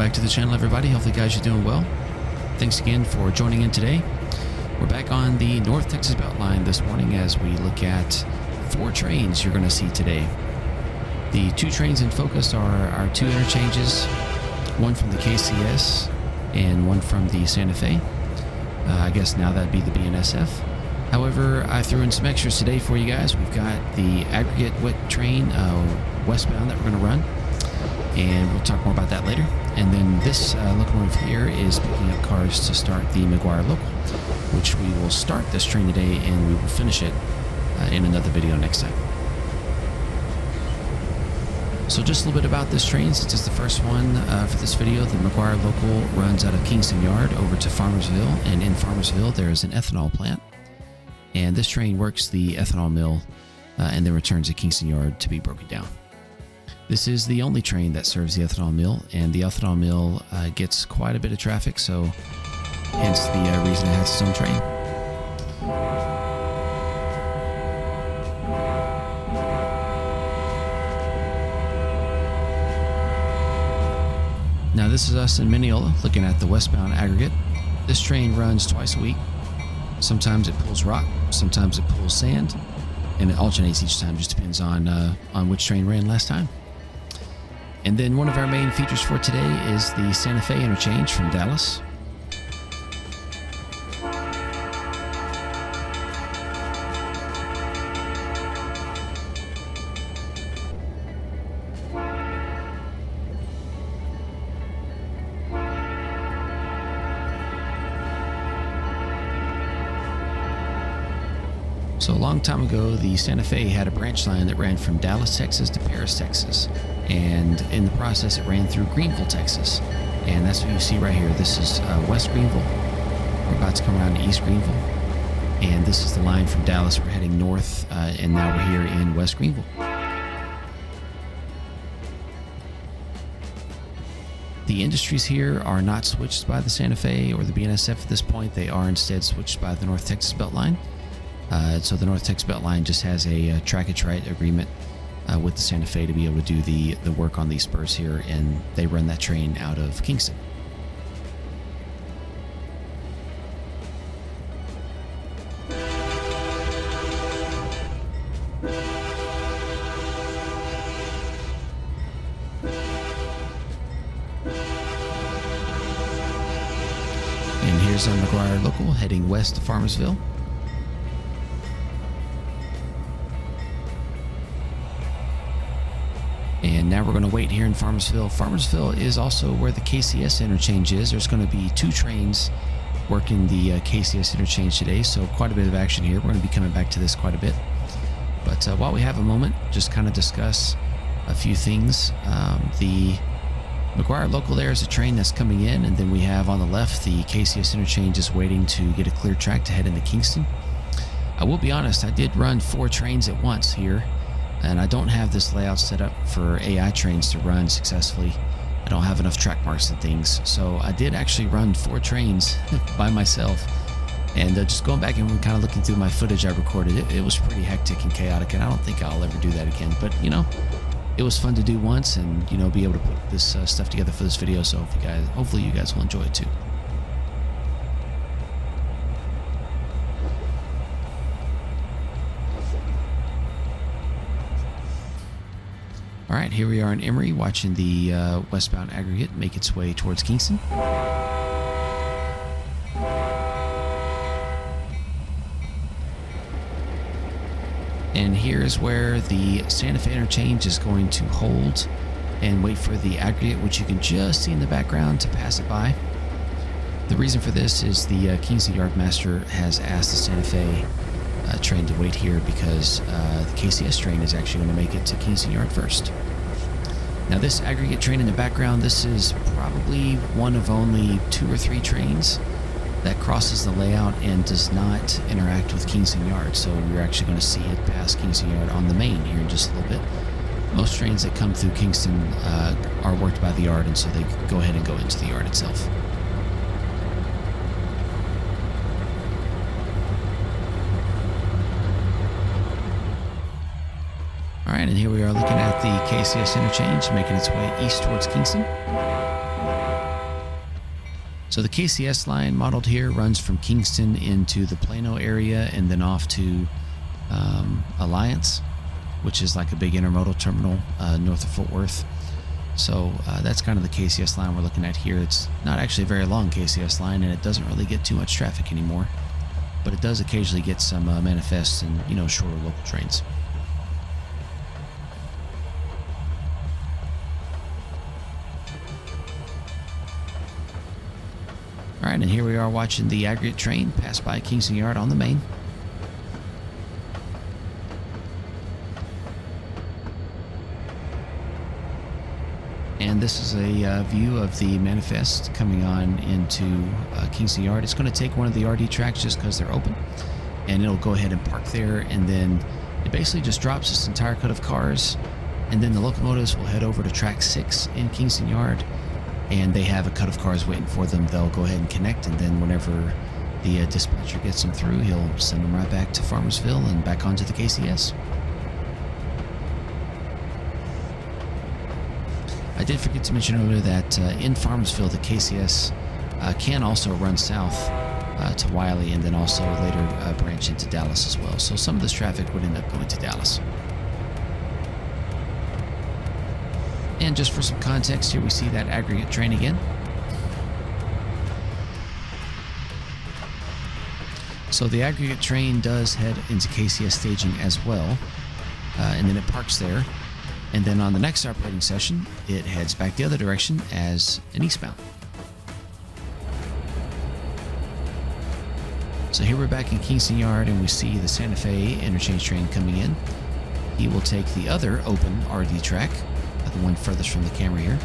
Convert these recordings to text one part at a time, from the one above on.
back to the channel, everybody. Hopefully guys you're doing well. Thanks again for joining in today. We're back on the North Texas Beltline this morning as we look at 4 trains you're going to see today. The 2 trains in focus are our 2 interchanges, one from the KCS and one from the Santa Fe. I guess now that'd be the BNSF. However, I threw in some extras today for you guys. We've got the aggregate wet train westbound that we're going to run, and we'll talk more about that later. And then this locomotive here is picking up cars to start the McGuire local, which we will start this train today and we will finish it in another video next time. So just a little bit about this train, since it's the first one for this video. The McGuire local runs out of Kingston Yard over to Farmersville, and in Farmersville there is an ethanol plant. And this train works the ethanol mill and then returns to Kingston Yard to be broken down. This is the only train that serves the ethanol mill, and the ethanol mill gets quite a bit of traffic, so hence the reason it has its own train. Now this is us in Mineola looking at the westbound aggregate. This train runs twice a week. Sometimes it pulls rock, sometimes it pulls sand, and it alternates each time. Just depends on which train ran last time. And then one of our main features for today is the Santa Fe interchange from Dallas. So a long time ago, the Santa Fe had a branch line that ran from Dallas, Texas to Paris, Texas. And in the process, it ran through Greenville, Texas. And that's what you see right here. This is West Greenville. We're about to come around to East Greenville. And this is the line from Dallas. We're heading north, and now we're here in West Greenville. The industries here are not switched by the Santa Fe or the BNSF at this point. They are instead switched by the North Texas Beltline. So the North Texas Beltline just has a trackage right agreement with the Santa Fe to be able to do the work on these spurs here, and they run that train out of Kingston. And here's our McGuire local heading west to Farmersville. And now we're going to wait here in Farmersville. Farmersville is also where the KCS interchange is. There's going to be 2 trains working the KCS interchange today, so quite a bit of action here. We're going to be coming back to this quite a bit. But while we have a moment, just kind of discuss a few things. The McGuire local there is a train that's coming in, and then we have on the left the KCS interchange is waiting to get a clear track to head into Kingston. I will be honest, I did run 4 trains at once here. And I don't have this layout set up for AI trains to run successfully. I don't have enough track marks and things. So I did actually run 4 trains by myself. And just going back and kind of looking through my footage I recorded, it was pretty hectic and chaotic. And I don't think I'll ever do that again. But, you know, it was fun to do once and, you know, be able to put this stuff together for this video. So hopefully you guys will enjoy it too. All right, here we are in Emory watching the westbound aggregate make its way towards Kingston. And here's where the Santa Fe interchange is going to hold and wait for the aggregate, which you can just see in the background, to pass it by. The reason for this is the Kingston Yardmaster has asked the Santa Fe train to wait here because the KCS train is actually going to make it to Kingston Yard first. Now this aggregate train in the background, this is probably one of only 2 or 3 trains that crosses the layout and does not interact with Kingston Yard. So you're actually going to see it pass Kingston Yard on the main here in just a little bit. Most trains that come through Kingston are worked by the yard, and so they go ahead and go into the yard itself. Alright, and here we are looking at the KCS interchange making its way east towards Kingston. So the KCS line modeled here runs from Kingston into the Plano area and then off to Alliance, which is like a big intermodal terminal north of Fort Worth. So that's kind of the KCS line we're looking at here. It's not actually a very long KCS line, and it doesn't really get too much traffic anymore, but it does occasionally get some manifests and, you know, shorter local trains. All right, and here we are watching the aggregate train pass by Kingston Yard on the main. And this is a view of the manifest coming on into Kingston Yard. It's going to take one of the RD tracks just because they're open, and it'll go ahead and park there, and then it basically just drops this entire cut of cars, and then the locomotives will head over to track 6 in Kingston Yard, and they have a cut of cars waiting for them. They'll go ahead and connect, and then whenever the dispatcher gets them through, he'll send them right back to Farmersville and back onto the KCS. I did forget to mention earlier that in Farmersville, the KCS can also run south to Wiley, and then also later branch into Dallas as well. So some of this traffic would end up going to Dallas. And just for some context, here we see that aggregate train again. So the aggregate train does head into KCS staging as well, and then it parks there. And then on the next operating session, it heads back the other direction as an eastbound. So here we're back in Kingston Yard, and we see the Santa Fe interchange train coming in. He will take the other open RD track, the one furthest from the camera here,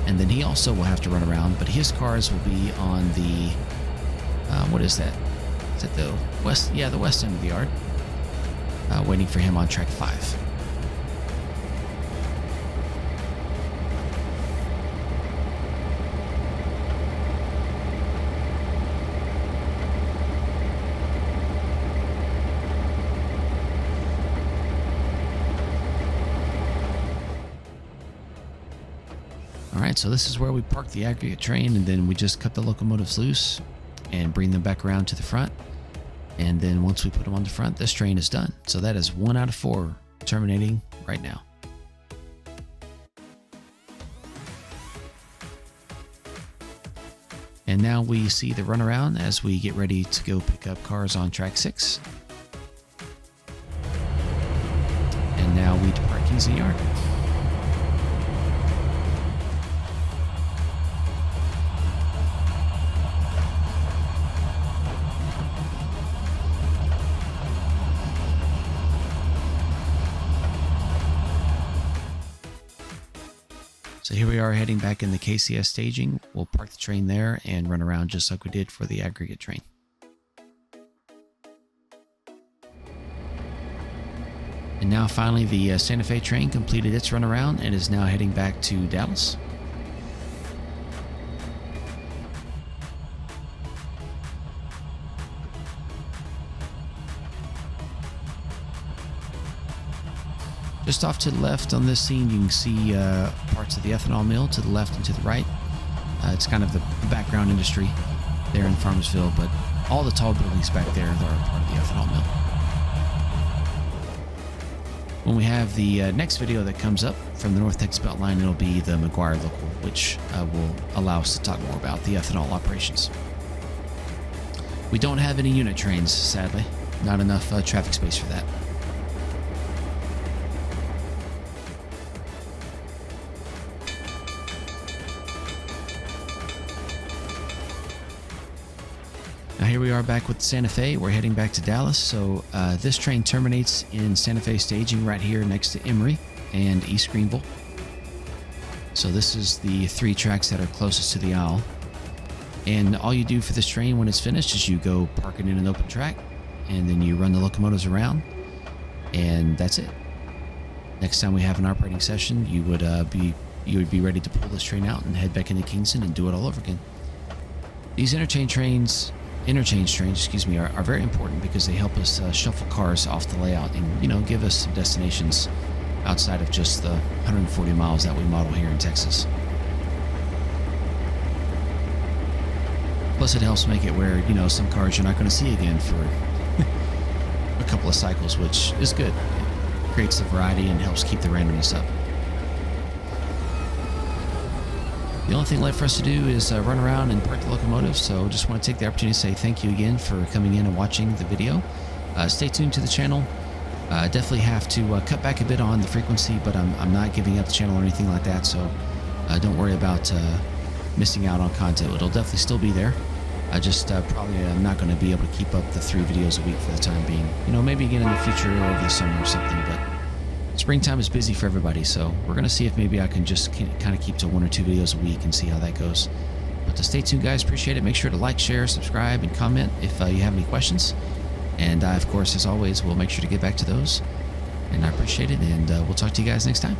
and then he also will have to run around, but his cars will be on the what is that? Is that the west? Yeah, the west end of the yard, waiting for him on track 5. Alright, so this is where we park the aggregate train, and then we just cut the locomotives loose and bring them back around to the front. And then once we put them on the front, this train is done. So that is 1 out of 4 terminating right now. And now we see the runaround as we get ready to go pick up cars on track 6. And now we depart Kingston Yard. So here we are heading back in the KCS staging. We'll park the train there and run around just like we did for the aggregate train. And now finally the Santa Fe train completed its run around and is now heading back to Dallas. Just off to the left on this scene, you can see parts of the ethanol mill to the left and to the right. It's kind of the background industry there in Farmersville, but all the tall buildings back there are part of the ethanol mill. When we have the next video that comes up from the North Texas Beltline, it'll be the McGuire local, which will allow us to talk more about the ethanol operations. We don't have any unit trains, sadly. Not enough traffic space for that. Now here we are back with Santa Fe. We're heading back to Dallas. So this train terminates in Santa Fe staging right here next to Emory and East Greenville. So this is the 3 tracks that are closest to the aisle. And all you do for this train when it's finished is you go park it in an open track, and then you run the locomotives around, and that's it. Next time we have an operating session, you would be ready to pull this train out and head back into Kingston and do it all over again. These interchange trains, are very important because they help us shuffle cars off the layout and, give us some destinations outside of just the 140 miles that we model here in Texas. Plus, it helps make it where, you know, some cars you're not going to see again for a couple of cycles, which is good. It creates the variety and helps keep the randomness up. The only thing left for us to do is run around and park the locomotive, so just want to take the opportunity to say thank you again for coming in and watching the video. Stay tuned to the channel. Definitely have to cut back a bit on the frequency, but I'm not giving up the channel or anything like that, so don't worry about missing out on content. It'll definitely still be there. I just probably am not going to be able to keep up the 3 videos a week for the time being. You know, maybe again in the future or over the summer or something, but springtime is busy for everybody, so we're going to see if maybe I can just kind of keep to 1 or 2 videos a week and see how that goes. But stay tuned, guys. Appreciate it. Make sure to like, share, subscribe, and comment if you have any questions. And of course, as always, we'll make sure to get back to those. And I appreciate it, and we'll talk to you guys next time.